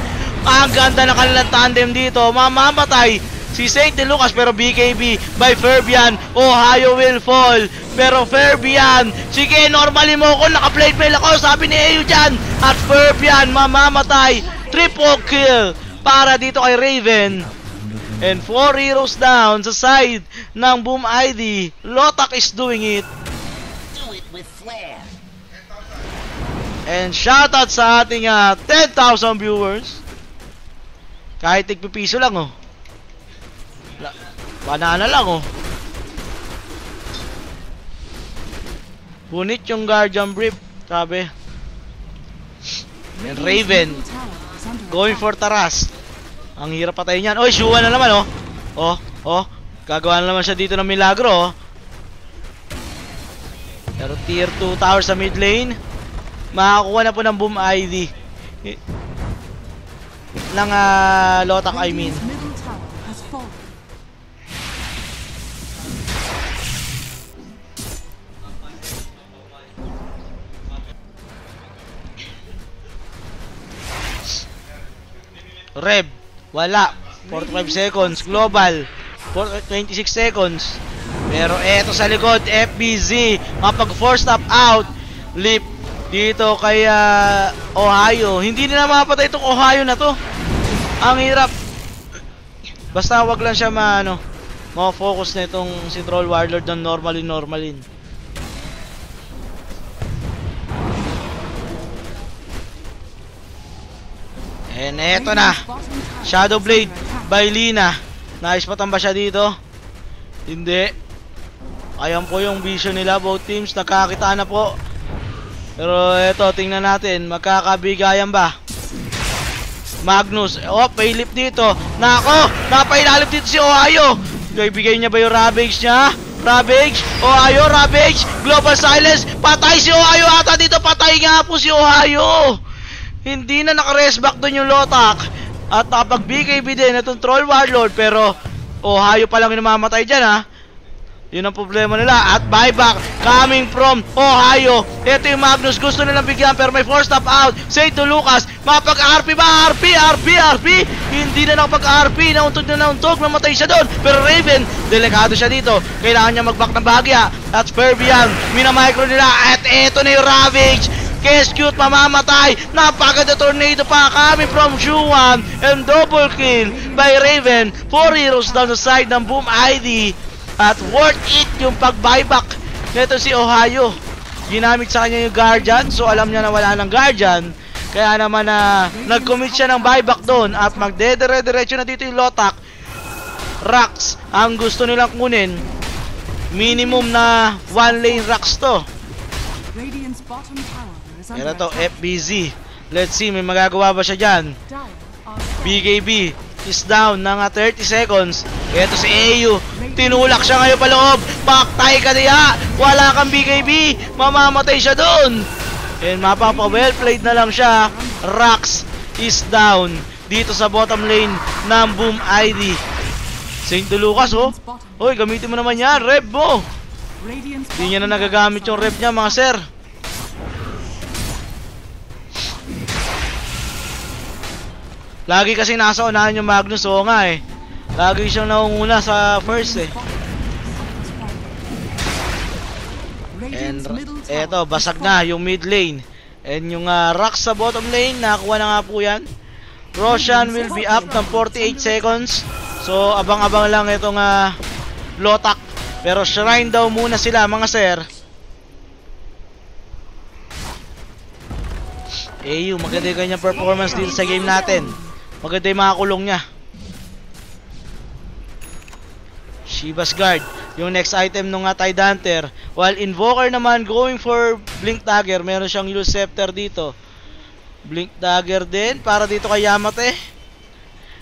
Ang ganda na kanilang tandem dito. Mamamatay si St. De Lucas, pero BKB by Ferbian. Ohio will fall. Pero Ferbian, sige, normally mo ako, naka-plate mail ako, sabi ni AU dyan. At Ferbian, mamamatay. Triple kill para dito kay Raven. And 4 heroes down sa side ng Boom ID. Lotak is doing it. Do it with flair. And shoutout sa ating 10,000 viewers. Kahit tigpipiso lang oh. Banana lang oh. Punit yung Guardian Brief. Sabi. And Raven going for Taras. Ang hirap patayin yan. Oy, Shua na naman oh. Oh. Gagawa na naman siya dito ng milagro oh. Pero tier 2 tower sa mid lane. Makakuha na po ng Boom ID. Ng Lotak, I mean. Middle tower has fallen. Reb, wala. 45 seconds. Global, 26 seconds. Pero eto sa likod, FBZ, mapag-4 stop out. Leap dito kay Ohio. Hindi nila mapatay itong Ohio na to. Ang hirap. Basta wag lang siya ma-focus na itong si Troll Warlord ng normalin. And eto na. Shadow Blade by Lina. Nice patamba siya dito. Hindi. Ayan po yung vision nila. Both teams nakakita na po. Pero eto, tingnan natin. Magkakabigayan ba? Magnus. Oh, pailip dito. Nako! Napailalip dito si Ohio. Ibigay niya ba yung Ravage niya? Ravage. Ohio, Ravage. Global Silence. Patay si Ohio ata dito. Patay nga po si Ohio. Hindi na naka-rest back doon yung Lotak. At nakapag-BKB din itong Troll Warlord. Pero Ohio pa lang yung namamatay dyan ha. Yun ang problema nila. At buyback coming from Ohio. Ito yung Magnus. Gusto nilang bigyan pero may 4 stop out. St. Lucas. Mapag-RP ba? RP. Hindi na nakapag-RP. Nauntog. Namatay siya doon. Pero Raven, delikado siya dito. Kailangan niya mag-back ng bahagya. At Ferbian, minamicro nila. At ito na yung Ravage. KSQ mamamatay. Napaganda tornado pa coming from Juan. And double kill by Raven. 4 heroes down the side ng Boom ID. At worth it yung pag-buyback nito si Ohio. Ginamit sa kanya yung Guardian. So alam niya na wala ng Guardian. Kaya naman nag-commit siya ng buyback doon. At magdedire-diretso na dito yung Lotak. Rocks ang gusto nilang kunin. Minimum na 1 lane Rocks to. Radiant's bottom tower is under Pero to attack. FBZ. Let's see, may magagawa ba siya dyan? Dire are BKB is down ng 30 seconds. Ito si AU. Tinulak siya ngayon paloob. Paktay ka diya. Wala kang BKB. Mamamatay siya doon. And mapapa-well played na lang siya. Rax is down dito sa bottom lane ng Boom ID. St. Lucas oh. Hoy, gamitin mo naman yan. Rep mo. Radiant's Hindi niya na bottom nagagamit yung rep niya mga sir. Lagi kasi nasa unahan yung Magnus. Oo nga eh. Lagi siyang naunguna sa first eh. And eto, basag na yung mid lane. And yung Rocks sa bottom lane, nakakuha na nga po yan. Roshan will be up ng 48 seconds. So abang-abang lang itong Lotak. Pero shrine daw muna sila mga sir. AU, maganda yung kanyang performance dito sa game natin. Maganda yung mga kulong niya. Shiva's Guard, yung next item nung Tide Hunter. While Invoker naman going for Blink Dagger, meron siyang use Scepter dito. Blink Dagger din para dito kay Yamate.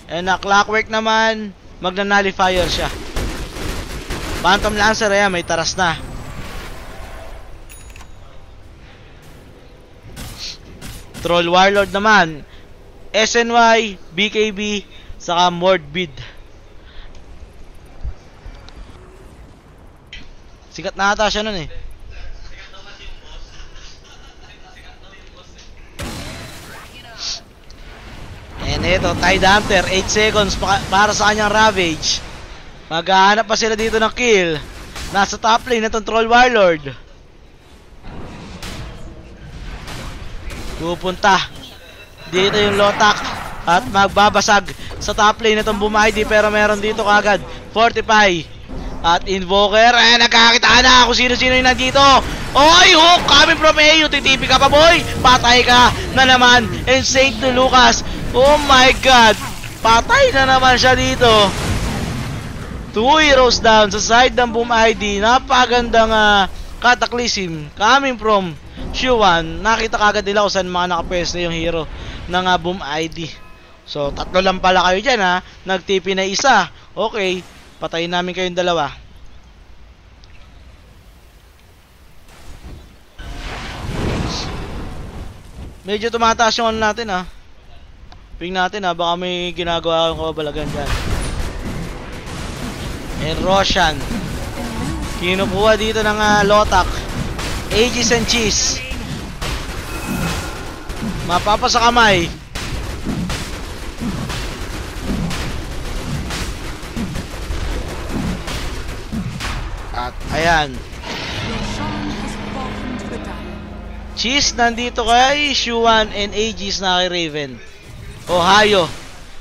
And Clockwork naman, magna-nullifier siya. Phantom Lancer, ayan, may taras na. Troll Warlord naman, SNY, BKB, saka Mordbid. Sikat na ata siya nun eh. And ito, Tide Hunter, 8 seconds para sa kanyang Ravage. Maghahanap pa sila dito ng kill. Nasa top lane na itong Troll Warlord. Pupunta dito yung Lotak at magbabasag sa top lane na itong Boom ID, pero meron dito kagad Fortify at Invoker. Nagkakita na kung sino-sino yung nandito. Oy, hook coming from AU. Titipi ka pa, boy. Patay ka na naman. And Saint Lucas, oh my god, patay na naman siya dito. 2 heroes down sa side ng Boom ID. Napagandang Cataclysm coming from Shuan. Nakita kagad nila kung saan mga nakapwesto yung hero ng Boom ID. So, 3 lang pala kayo dyan ha. Nag-TP na isa. Okay, patayin namin kayong dalawa. Medyo tumataas yung ano natin ha. Ping natin ha, baka may ginagawa akong kababalagan dyan. And Roshan, kinukuha dito ng Lotak. Aegis and Cheese, mapapasa kamay. At ayan, Cheese nandito kay Shuan and Aegis na kay Raven. Ohio,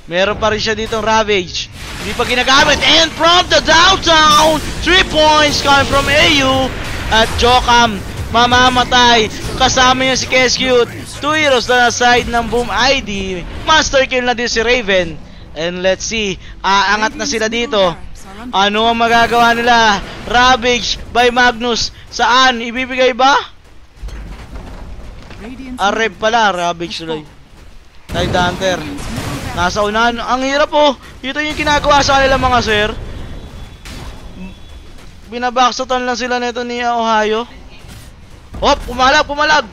meron pa rin siya ditong Ravage, hindi pa ginagamit. And from the downtown, 3 points coming from AU. At Jokam, mamamatay. Kasama niya si Keskute. 2 heroes na side ng Boom ID. Master kill na din si Raven. And let's see, aangat na sila dito. Ano ang magagawa nila? Ravage by Magnus. Saan? Ibibigay ba? Areb pala, Ravage tuloy. Tide Hunter, nasa unahan. Ang hirap oh. Ito yung ginagawa sa kanila mga sir. Binabackstotan lang sila nito ni Ohio. Hop, pumalag.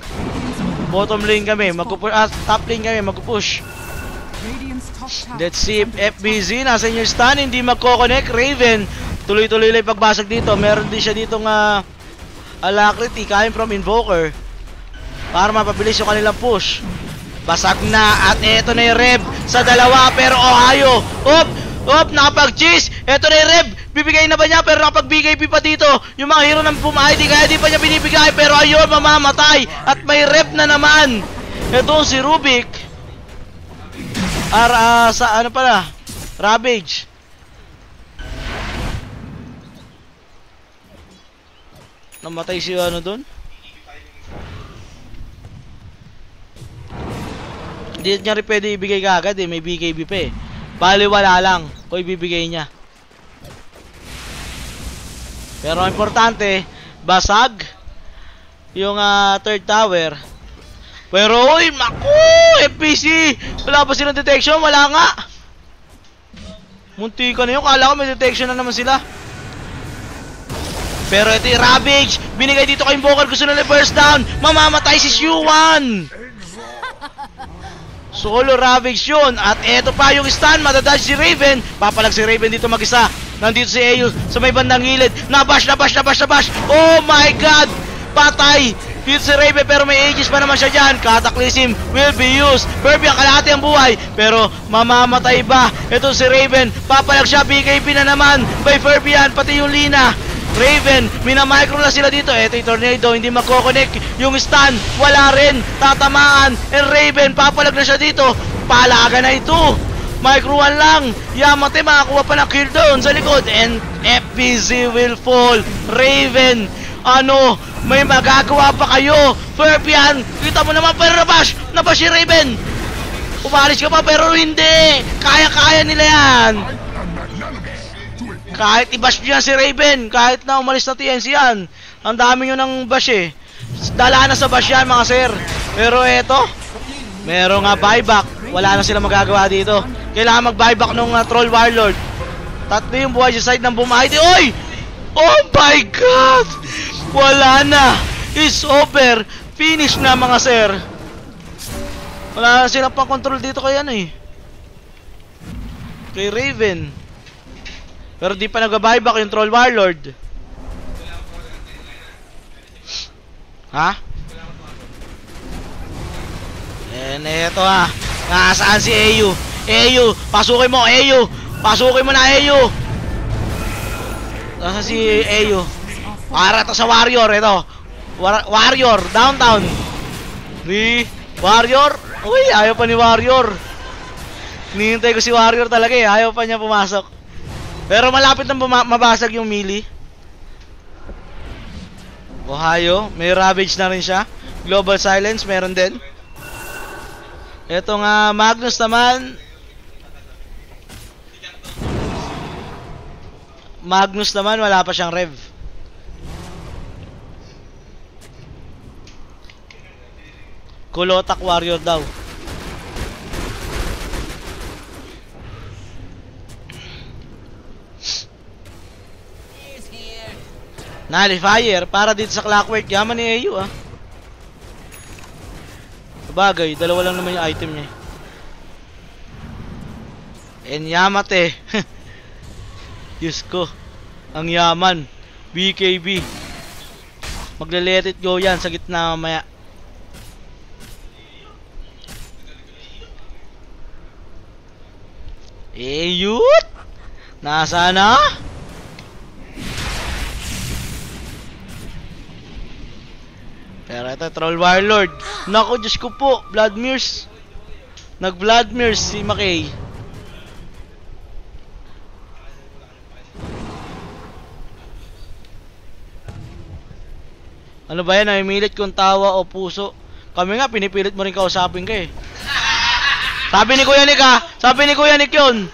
Bottom lane kami, top lane kami, magpupush. Let's see if FBZ nasa inyo stun, hindi magko-connect. Raven, tuloy-tuloy lang pagbasag dito. Meron din siya ditong Alacrity coming from Invoker para mapabilis yung kanilang push. Basag na, at eto na yung Reb sa dalawa, pero Ohio, hop, nakapag-cheese. Eto na yung Reb, bibigay na ba niya? Pero nakapag-BKB pa dito yung mga hero ng Boom ID, kaya di pa niya binibigay. Pero ayun, mamamatay. At may Reb na naman. Ito si Rubik. Sa ano pala? Ravage. Namatay si ano dun? Hindi niya rin pwede ibigay kagad eh, may BKB pa eh. Bali wala lang kung ibibigay niya. Pero ang importante, basag yung third tower. Pero uy, maku, FPC, wala pa silang detection, wala nga. Munti ka na yun, kala ko may detection na naman sila. Pero ito yung Ravage, binigay dito kay Invoker, gusto na first down, mamamatay si Shuan. Solo Ravage yun. At eto pa yung stun, madadodge si Raven. Papalag si Raven dito mag-isa. Nandito si AU sa may bandang gilid. Nabash. Oh my god, patay dito si Raven, pero may Aegis pa naman siya dyan. Cataclysm will be used. Furby ang kalahati ang buhay, pero mamamatay ba? Ito si Raven, papalag siya, BKB na naman by Furby yan, pati yung Lina. Raven, minamicro na sila dito. Eto yung tornado, hindi magkoconnect. Yung stun, wala rin, tatamaan. And Raven, papalag na siya dito. Palaga na ito, micro 1 lang. Yamate makakuha pa ng kill down sa likod. And FBZ will fall. Raven, ano, may magagawa pa kayo? Furbian, kita mo naman, pero nabash si Raven. Umalis ka pa pero hindi! Kaya-kaya nila yan! Kahit i-bash nyo yan si Raven, kahit na umalis na TNC yan, ang dami nyo ng bash eh. Dala na sa bash yan mga sir. Pero eto, merong buyback. Wala na sila magagawa dito. Kailangan mag-buyback ng Troll Warlord. Tatlo yung buhay sa side ng Boom ID. Oy! Oh my God! Wala na! It's over! Finish na mga sir. Wala na silang pang-control dito kay ano eh. Kay Raven. Pero di pa nag-buyback yung Troll Warlord. Ha? And eto nasaan si AU? AU, pasukin mo AU! Pasukin mo na AU! Nasaan si AU? Para to sa Warrior, ito. Warrior, downtown. Warrior? Uy, ayaw pa ni Warrior. Hinihintay ko si Warrior talaga eh. Ayaw pa niya pumasok. Pero malapit nang mabasag yung melee. Ohio, may Ravage na rin siya. Global Silence, meron din. Ito nga, Magnus naman. Magnus naman, wala pa siyang rev. Kulotak Warrior daw. Nullifier para dito sa Clockwork. Yaman ni AU Bagay, dalawa lang naman yung item niya. And Yamate. Diyos ko. Ang yaman. BKB. Magle-let it go yan sa gitna mamaya. Yut! Nasaan na? Pero ito, Troll Warlord. Naku, Diyos ko po. Bloodmears. Nag-Bloodmears si McKay. Ano ba yan? Namimilit kung tawa o puso. Kami nga, pinipilit mo rin kausapin ka eh. Sabi ni Kuya Nick Sabi ni Kuya Nick yun.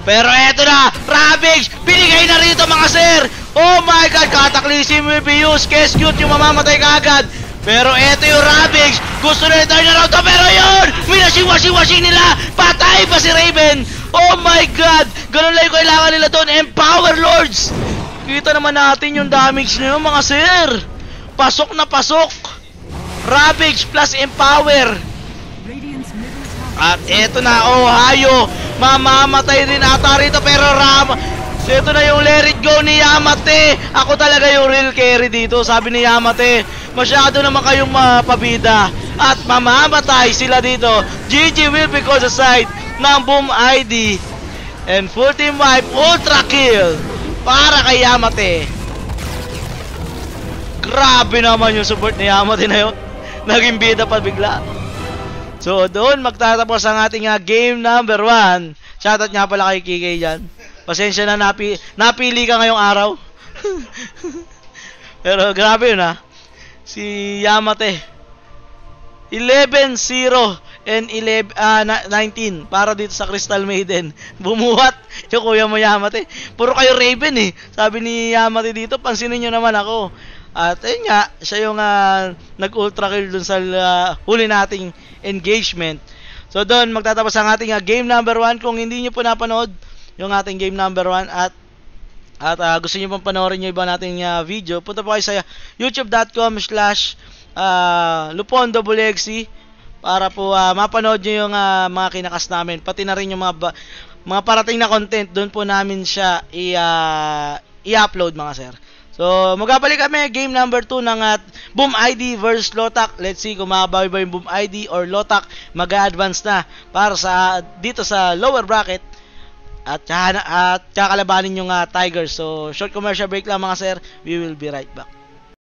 Pero eto na, Ravage, binigay na rito mga sir. Oh my God, Cataclysm will be used. Cute yung mamamatay kaagad. Pero eto yung Ravage, gusto na i-turn around to. Pero yun, minasing-washing nila. Patay pa si Raven. Oh my God, ganun lang yung kailangan nila doon. Empower Lords. Kita naman natin yung damage nyo mga sir. Pasok na pasok. Ravage plus Empower. At eto na, Ohio. Mamamatay din ata rito. Pero eto na yung let it go ni Yamate. Ako talaga yung real carry dito. Sabi ni Yamate, masyado naman kayong mapabida. At mamamatay sila dito. GG will be called aside ng Boom ID. And full team wipe, ultra kill para kay Yamate. Grabe naman yung support ni Yamate na yun. Naging bida pa bigla. So doon magtatapos ang ating game number 1. Shoutout nga pala kay Kike dyan. Pasensya na napili ka ngayong araw. Pero grabe yun Si Yamate 11-0 and 19 para dito sa Crystal Maiden. Bumuhat yung kuya mo Yamate. Puro kayo Raven Sabi ni Yamate dito, pansinin nyo naman ako. At ayun nga, siya yung nag-ultra kill dun sa huli nating engagement. So doon magtatapos ang ating game number 1. Kung hindi nyo po napanood yung ating game number 1 at gusto nyo pang panoorin yung iba nating video, punta po kayo sa youtube.com/LuponDoubleXC para po mapanood nyo yung mga kinakas namin. Pati na rin yung mga parating na content, doon po namin siya i-upload mga sir. So, magabalik kami game number 2 ng Boom ID versus Lotak. Let's see kung makabawi ba yung Boom ID or Lotak mag-advance na para sa dito sa lower bracket at kakalabanin yung Tigers. So, short commercial break lang mga sir. We will be right back.